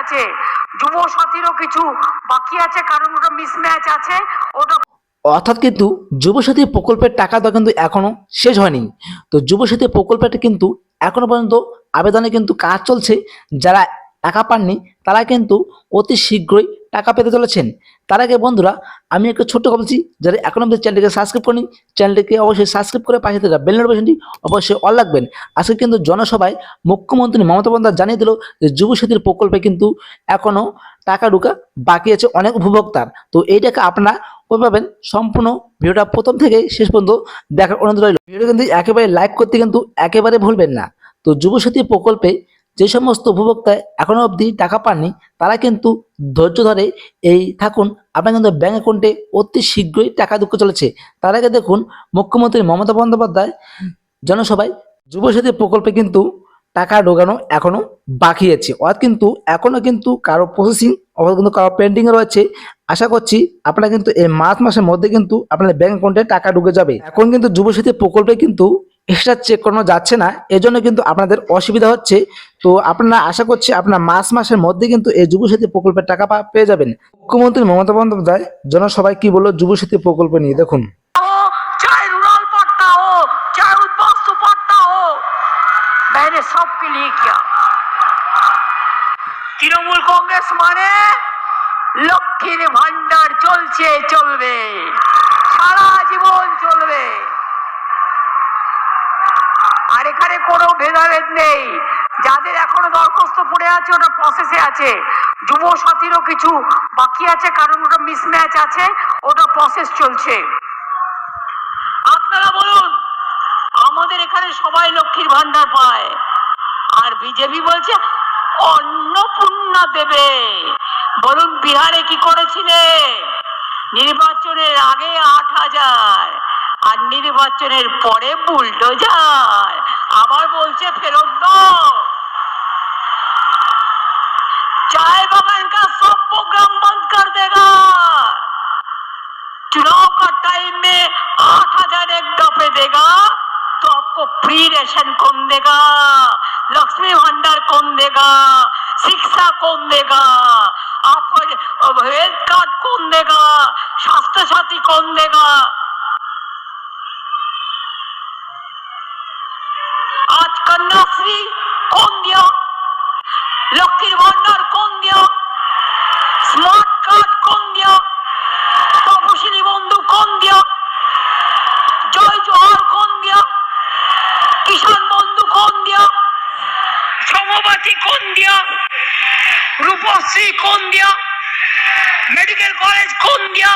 আছে, যুব সাথীরও কিছু বাকি আছে, কারণ ওটা মিসম্যাচ আছে ওটা। অর্থাৎ কিন্তু যুবসাথী প্রকল্পের টাকা দেওয়া কিন্তু এখনো শেষ হয়নি। তো যুবসাথী প্রকল্পটা কিন্তু এখনো পর্যন্ত আবেদনে কিন্তু কাজ চলছে। যারা টাকা পাননি তারা কিন্তু অতি শীঘ্রই টাকা পেতে চলেছেন। তার আগে বন্ধুরা আমি একটা ছোট্ট কথা বলছি, যারা এখনো আমাদের চ্যানেলটিকে সাবস্ক্রাইব করেনি চ্যানেলটিকে অবশ্যই সাবস্ক্রাইব করে পাশে থাকা বেল নোটিফিকেশনটি অবশ্যই অল রাখবেন। আজকে কিন্তু জনসভায় মুখ্যমন্ত্রী মমতা বন্দ্যোপাধ্যায় জানিয়ে দিল যে যুবসাথীর প্রকল্পে কিন্তু এখনো টাকা ঢোকা বাকি আছে অনেক উপভোক্তার। তো এইটাকে আপনারা কবে পাবেন সম্পূর্ণ ভিডিওটা প্রথম থেকে শেষ পর্যন্ত দেখার অনুরোধ রইল। ভিডিও কিন্তু একেবারে লাইক করতে কিন্তু একেবারে ভুলবেন না। তো যুবসাথী প্রকল্পে যে সমস্ত উপভোক্তা এখনো অবধি টাকা পাননি তারা কিন্তু ধৈর্য ধরে এই থাকুন, আপনার কিন্তু ব্যাংক অ্যাকাউন্টে অতি শীঘ্রই টাকা ঢুকতে চলেছে। তার আগে দেখুন মুখ্যমন্ত্রী মমতা বন্দ্যোপাধ্যায় জনসভায় যুবসাথী প্রকল্পে কিন্তু টাকা ঢোকানো এখনো বাকি আছে, অর্থাৎ কিন্তু এখনো কিন্তু কারো প্রসেসিং অথবা কিন্তু কারো পেন্ডিং রয়েছে। আশা করছি আপনারা কিন্তু এই মার্চ মাসের মধ্যে কিন্তু আপনাদের ব্যাংক অ্যাকাউন্টে টাকা ঢুকে যাবে। এখন কিন্তু যুবসাথী প্রকল্পে কিন্তু এক্সট্রা চেক করানো যাচ্ছে না, এজন্য কিন্তু আপনাদের অসুবিধা হচ্ছে। তো আপনারা আশা করছি আপনার মার্চ মাসের মধ্যে কিন্তু এই যুবসাথী প্রকল্পের টাকা পেয়ে যাবেন। মুখ্যমন্ত্রী মমতা বন্দ্যোপাধ্যায় জনসভায় কি বলল যুবসাথী প্রকল্প নিয়ে দেখুন। चाहे रूरल पट्टा हो, चाहे उद्वास्तु पट्टा हो, मैंने सबके लिए किया। তৃণমূল কংগ্রেস মানে লক্ষ্মীর ভান্ডার চলছে, চলবে, সারা জীবন চলবে। আর এখানে কোনো ভেদাভেদ নেই। যাদের এখনো দরখাস্ত পড়ে আছে ওটা প্রসেসে আছে, যুব সাথীরও কিছু বাকি আছে, কারণ ওটা মিসম্যাচ আছে, ওটা প্রসেস চলছে। আপনারা বলুন, আমাদের এখানে সবাই লক্ষ্মীর ভান্ডার পায়, আর বিজেপি বলছে অন্নপূর্ণা দেবে। বলুন বিহারে কি করেছিলে? নির্বাচনের আগে 8,000 আর নির্বাচনের পরে বুলডোজার। আবার বলছে ফেরত দাও। चाय बगान का सब प्रोग्राम बंद कर देगा। चुनाव का टाइम में 8,000 एक दफे देगा, तो आपको फ्री रेशन कौन देगा? लक्ष्मी भंडार कौन देगा? शिक्षा कौन देगा? आपको हेल्थ कार्ड कौन देगा? स्वास्थ्य साथी कौन देगा? आज कन्याश्री कौन दिया? लक्ष्मी भंडार कौन दिया? स्मार्ट कार्ड कौन दिया? तपशिली बंधु कौन दिया? जय जोहार कौन दिया? किसान बंधु कौन दिया? समवाती कौन दिया? रूपश्री कौन दिया? मेडिकल कॉलेज कौन दिया?